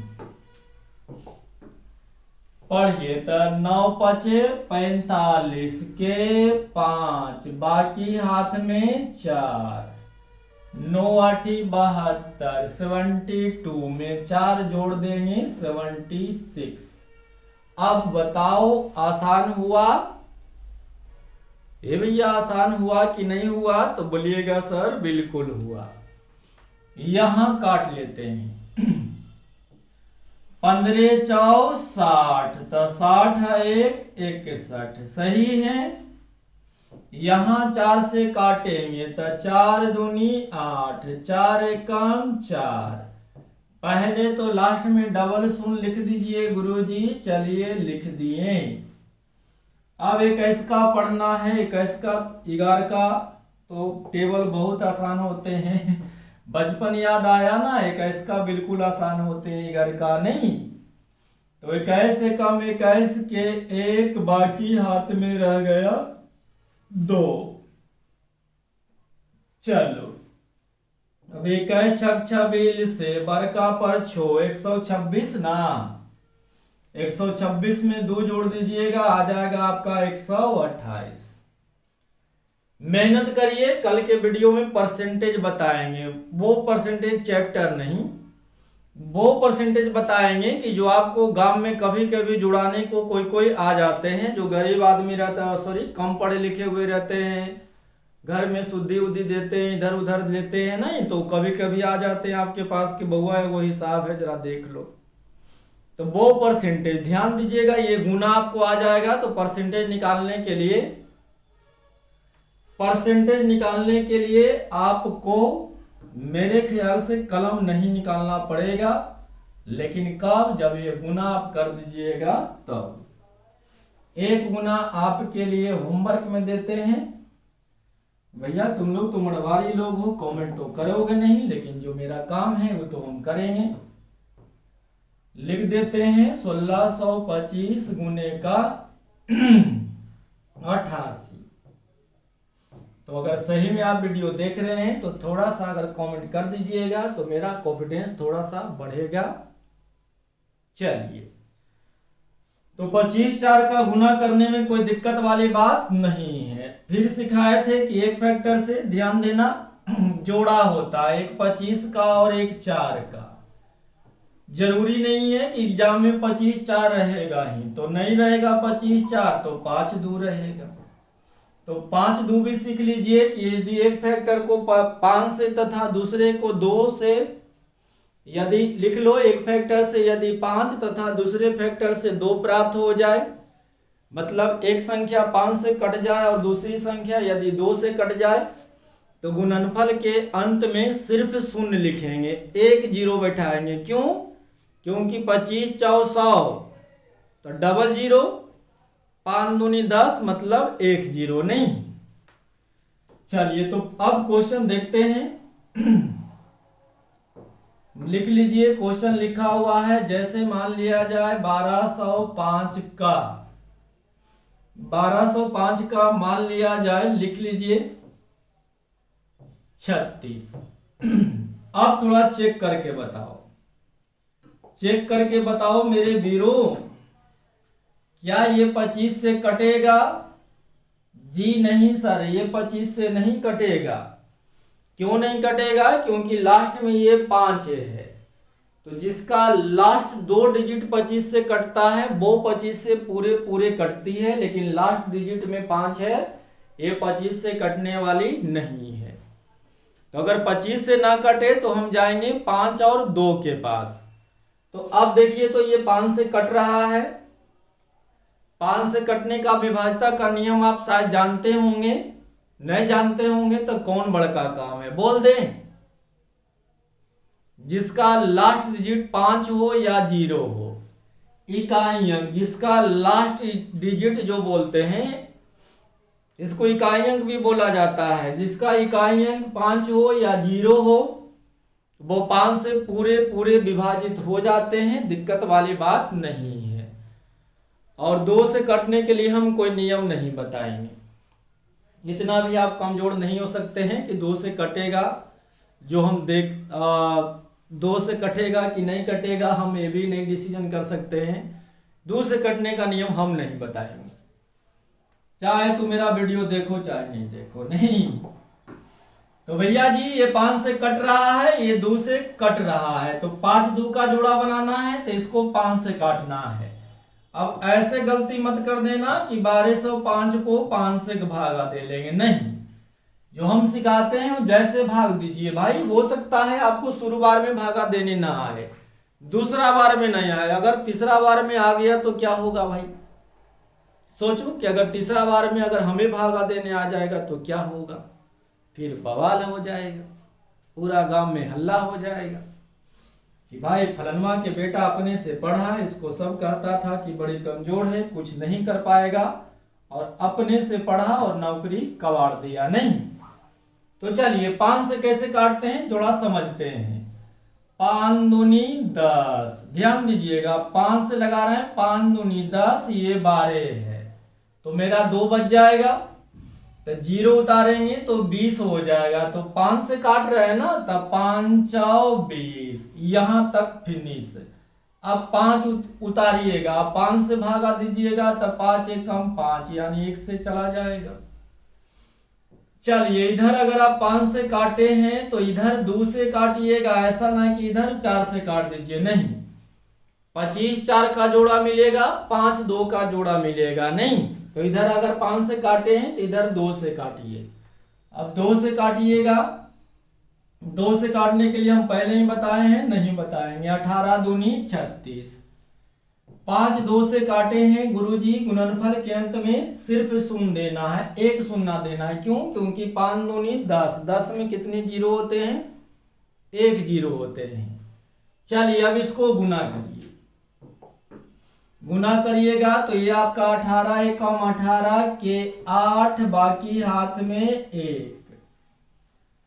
पढ़िए तो 9 5 45 के 5, बाकी हाथ में 4, 9 8 72, 72 में 4 जोड़ देंगे 76। अब बताओ आसान हुआ? ये भैया आसान हुआ कि नहीं हुआ? तो बोलिएगा सर बिल्कुल हुआ। यहां काट लेते हैं। 15 चौ 60, तो 60 है 1 61, सही है। यहां 4 से काटेंगे तो 4 दूनी 8, 4 एकम 4। पहले तो लास्ट में डबल शून्य लिख दीजिए गुरुजी। चलिए लिख दिए। अब 21 का पढ़ना है, 21 का 11 का तो टेबल बहुत आसान होते हैं। बचपन याद आया ना, 21 का बिल्कुल आसान होते हैं, 11 का नहीं। तो 21 से कम 21 के 1, बाकी हाथ में रह गया 2। चलो अब 21 छक 26 से बड़का पर छो 126 ना, 126 में 2 जोड़ दीजिएगा, आ जाएगा आपका 128। मेहनत करिए, कल के वीडियो में परसेंटेज बताएंगे, वो परसेंटेज चैप्टर नहीं, वो परसेंटेज बताएंगे कि जो आपको गांव में कभी कभी जुड़ाने को कोई कोई आ जाते हैं, जो गरीब आदमी रहता है, सॉरी कम पढ़े लिखे हुए रहते हैं, घर में शुद्धि उद्धि देते हैं, इधर उधर लेते हैं नहीं, तो कभी कभी आ जाते हैं आपके पास कि बउआ है वो हिसाब है जरा देख लो। तो वो परसेंटेज ध्यान दीजिएगा, ये गुना आपको आ जाएगा। तो परसेंटेज निकालने के लिए आपको मेरे ख्याल से कलम नहीं निकालना पड़ेगा, लेकिन कब, जब ये गुना आप कर दीजिएगा तब। एक गुना आपके लिए होमवर्क में देते हैं। भैया तुम लोग तो मड़वारी लोग हो, कमेंट तो करोगे नहीं, लेकिन जो मेरा काम है वो तो हम करेंगे। लिख देते हैं 1625 गुने का 88। तो अगर सही में आप वीडियो देख रहे हैं तो थोड़ा सा अगर कमेंट कर दीजिएगा तो मेरा कॉन्फिडेंस थोड़ा सा बढ़ेगा। चलिए, तो 25 का गुना करने में कोई दिक्कत वाली बात नहीं है। फिर सिखाए थे कि एक फैक्टर से, ध्यान देना, जोड़ा होता है, एक 25 का और एक 4 का। जरूरी नहीं है कि एग्जाम में 25 4 रहेगा ही, तो नहीं रहेगा 25 4 तो 5 2 रहेगा। तो 5 2 भी सीख लीजिए कि यदि एक फैक्टर को 5 से तथा दूसरे को 2 से, यदि लिख लो एक फैक्टर से यदि 5 तथा दूसरे फैक्टर से 2 प्राप्त हो जाए, मतलब एक संख्या 5 से कट जाए और दूसरी संख्या यदि 2 से कट जाए, तो गुणनफल के अंत में सिर्फ शून्य लिखेंगे, एक जीरो बैठाएंगे। क्यों? क्योंकि 25 4 100 तो डबल जीरो, 5 दूनी 10 मतलब 1 जीरो नहीं। चलिए, तो अब क्वेश्चन देखते हैं। लिख लीजिए, क्वेश्चन लिखा हुआ है, जैसे मान लिया जाए 1205 का मान लिया जाए, लिख लीजिए 36। अब थोड़ा चेक करके बताओ मेरे वीरों, क्या ये 25 से कटेगा? जी नहीं सर, ये 25 से नहीं कटेगा। क्यों नहीं कटेगा? क्योंकि लास्ट में ये 5 है, तो जिसका लास्ट 2 डिजिट 25 से कटता है वो 25 से पूरे पूरे कटती है, लेकिन लास्ट डिजिट में 5 है, ये 25 से कटने वाली नहीं है। तो अगर 25 से ना कटे तो हम जाएंगे 5 और 2 के पास। तो अब देखिए, तो ये 5 से कट रहा है। 5 से कटने का विभाज्यता का नियम आप शायद जानते होंगे, नहीं जानते होंगे तो कौन बड़का काम है, बोल दें। जिसका लास्ट डिजिट 5 हो या 0 हो, इकाई अंक, जिसका लास्ट डिजिट जो बोलते हैं इसको इकाई अंक भी बोला जाता है, जिसका इकाई अंक 5 हो या 0 हो वो 5 से पूरे पूरे विभाजित हो जाते हैं, दिक्कत वाली बात नहीं है। और 2 से कटने के लिए हम कोई नियम नहीं बताएंगे, इतना भी आप कमजोर नहीं हो सकते हैं कि 2 से कटेगा, जो हम 2 से कटेगा कि नहीं कटेगा हम ये भी नहीं डिसीजन कर सकते हैं। 2 से कटने का नियम हम नहीं बताएंगे, चाहे तो मेरा वीडियो देखो चाहे नहीं देखो, नहीं। तो भैया जी, ये 5 से कट रहा है, ये 2 से कट रहा है, तो 5 2 का जोड़ा बनाना है तो इसको 5 से काटना है। अब ऐसे गलती मत कर देना कि 1205 को 5 से भागा दे लेंगे, नहीं। जो हम सिखाते हैं जैसे भाग दीजिए भाई, हो सकता है आपको शुरू बार में भागा देने ना आए, दूसरा बार में नहीं आए, अगर तीसरा बार में आ गया तो क्या होगा भाई? सोचो कि अगर तीसरा बार में अगर हमें भागा देने आ जाएगा तो क्या होगा? फिर बवाल हो जाएगा, पूरा गांव में हल्ला हो जाएगा कि भाई फलनवा के बेटा अपने से पढ़ा, इसको सब कहता था कि बड़ी कमजोर है, कुछ नहीं कर पाएगा, और अपने से पढ़ा और नौकरी कवाड़ दिया। नहीं। तो चलिए 5 से कैसे काटते हैं थोड़ा समझते हैं। 5 दूनी 10, ध्यान दीजिएगा 5 से लगा रहे हैं, 5 दूनी 10, ये 12 है, तो मेरा 2 बच जाएगा, तो 0 उतारेंगे तो 20 हो जाएगा। तो 5 से काट रहे हैं ना, तब 5 4 20, यहां तक फिनिश। अब 5 उतारिएगा, 5 से भागा दीजिएगा, तब 5 1 कम 5, यानी 1 से चला जाएगा। चलिए इधर अगर आप 5 से काटे हैं तो इधर 2 से काटिएगा, ऐसा ना कि इधर 4 से काट दीजिए, नहीं। 25 4 का जोड़ा मिलेगा, 5 2 का जोड़ा मिलेगा, नहीं। तो इधर अगर 5 से काटे हैं तो इधर 2 से काटिए। अब 2 से काटिएगा, 2 से काटने के लिए हम पहले ही बताए हैं, नहीं बताएंगे। 18 दूनी 36। 5 2 से काटे हैं गुरुजी, गुणनफल के अंत में सिर्फ शून्य देना है, एक शून्य देना है। क्यों? क्योंकि 5 दूनी 10, 10 में कितने जीरो होते हैं? एक जीरो होते हैं। चलिए अब इसको गुना करिए। गुना करिएगा तो ये आपका 18 एकम 18 के 8, बाकी हाथ में 1।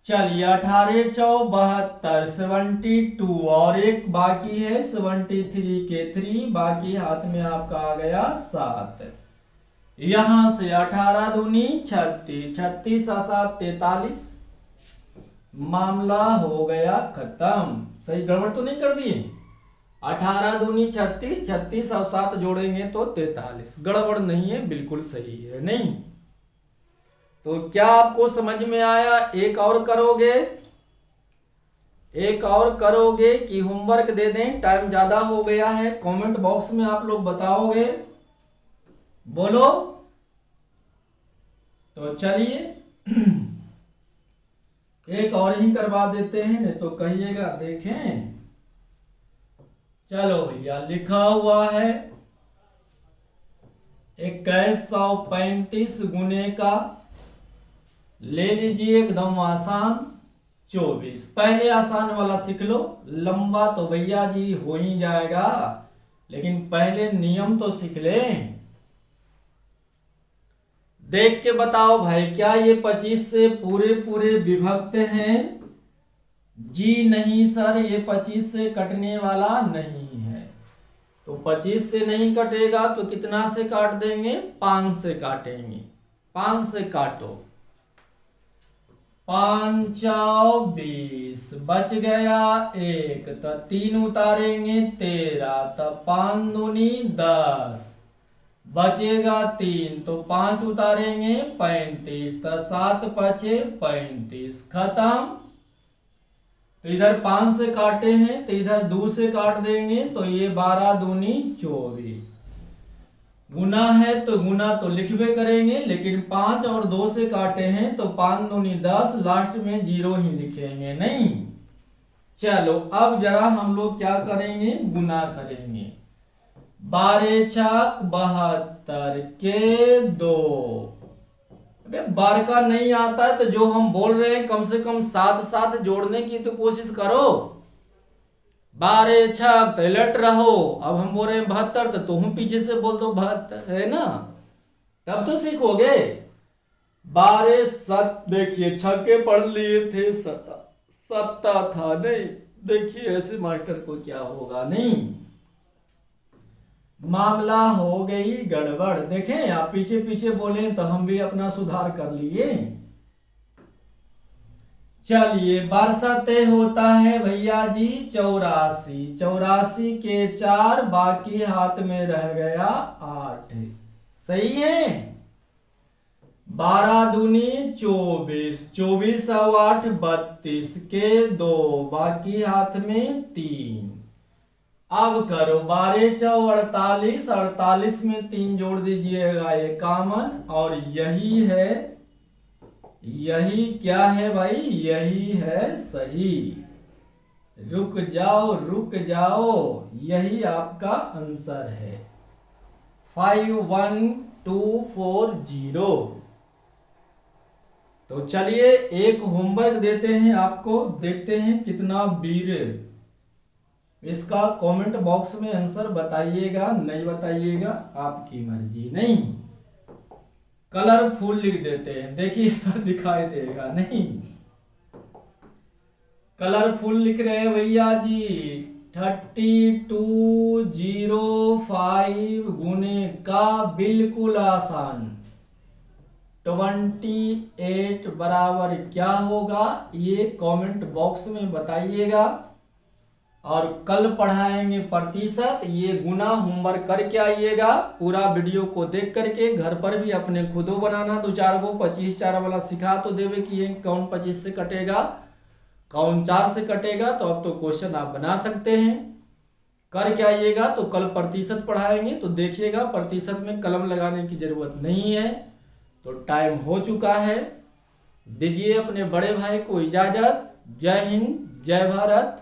चलिए 18 चौ 72, 72 और एक बाकी है 73 के 3, बाकी हाथ में आपका आ गया 7। यहां से 18 दूनी 36, 36 और 7 43। मामला हो गया खत्म। सही गड़बड़ तो नहीं कर दिए? 18 दूनी 36, 36 और 7 जोड़ेंगे तो 43। गड़बड़ नहीं है, बिल्कुल सही है, नहीं। तो क्या आपको समझ में आया? एक और करोगे, एक और करोगे कि होमवर्क दे दें? टाइम ज्यादा हो गया है। कमेंट बॉक्स में आप लोग बताओगे, बोलो। तो चलिए एक और ही करवा देते हैं, नहीं तो कहिएगा देखें। चलो भैया, लिखा हुआ है 2135 गुने का, ले लीजिए एकदम आसान 24। पहले आसान वाला सीख लो, लंबा तो भैया जी हो ही जाएगा, लेकिन पहले नियम तो सीख ले। देख के बताओ भाई, क्या ये 25 से पूरे पूरे विभक्त हैं? जी नहीं सर, ये 25 से कटने वाला नहीं है। तो 25 से नहीं कटेगा तो कितना से काट देंगे? 5 से काटेंगे। 5 से काटो, 5 20, बच गया 1, तो 3 उतारेंगे 13, तो 5 दूनी 10, बचेगा 3, तो 5 उतारेंगे 35, तो 7 पचे 35। खत्म। तो इधर 5 से काटे हैं तो इधर 2 से काट देंगे, तो ये 12 दूनी 24। गुना है तो गुना तो लिखबे करेंगे, लेकिन 5 और 2 से काटे हैं तो 5 दूनी 10, लास्ट में 0 ही लिखेंगे, नहीं। चलो अब जरा हम लोग क्या करेंगे? गुना करेंगे। 12 छक 72 के 2। अबे बार का नहीं आता है तो जो हम बोल रहे हैं कम से कम साथ साथ जोड़ने की तो कोशिश करो। 12 छक तो अलर्ट रहो। अब हम बोल रहे हैं 72, तो तुम पीछे से बोल दो 72, है ना? तब तो सीखोगे। 12 7, देखिए छक्के पढ़ लिए थे, सत्ता सत्ता था, नहीं। देखिए ऐसे मास्टर को क्या होगा, नहीं। मामला हो गई गड़बड़। देखें आप पीछे पीछे बोले तो हम भी अपना सुधार कर लिए। चलिए बरसते होता है भैया जी 84, 84 के 4, बाकी हाथ में रह गया 8। सही है। 12 दूनी 24, 24 और 8 32 के 2, बाकी हाथ में 3। अब करो 12 चौ 48, 48 में 3 जोड़ दीजिएगा, ये कॉमन। और यही है, यही क्या है भाई? यही है सही। रुक जाओ रुक जाओ, यही आपका आंसर है 51240। तो चलिए एक होमवर्क देते हैं आपको, देखते हैं कितना वीर। इसका कमेंट बॉक्स में आंसर बताइएगा, नहीं बताइएगा आपकी मर्जी, नहीं। कलरफुल लिख देते हैं, देखिए दिखाई देगा, नहीं। कलरफुल लिख रहे हैं भैया जी। 3205 गुने का बिल्कुल आसान 28 बराबर क्या होगा? ये कमेंट बॉक्स में बताइएगा। और कल पढ़ाएंगे प्रतिशत। ये गुना होमवर्क करके आइएगा, पूरा वीडियो को देख करके घर पर भी अपने खुदो बनाना। 2-4 गो 25 4 वाला सिखा तो देवे कि ये कौन 25 से कटेगा, कौन 4 से कटेगा। तो अब तो क्वेश्चन आप बना सकते हैं, करके आइएगा। तो कल प्रतिशत पढ़ाएंगे, तो देखिएगा प्रतिशत में कलम लगाने की जरूरत नहीं है। तो टाइम हो चुका है, दीजिए अपने बड़े भाई को इजाजत। जय हिंद, जय भारत।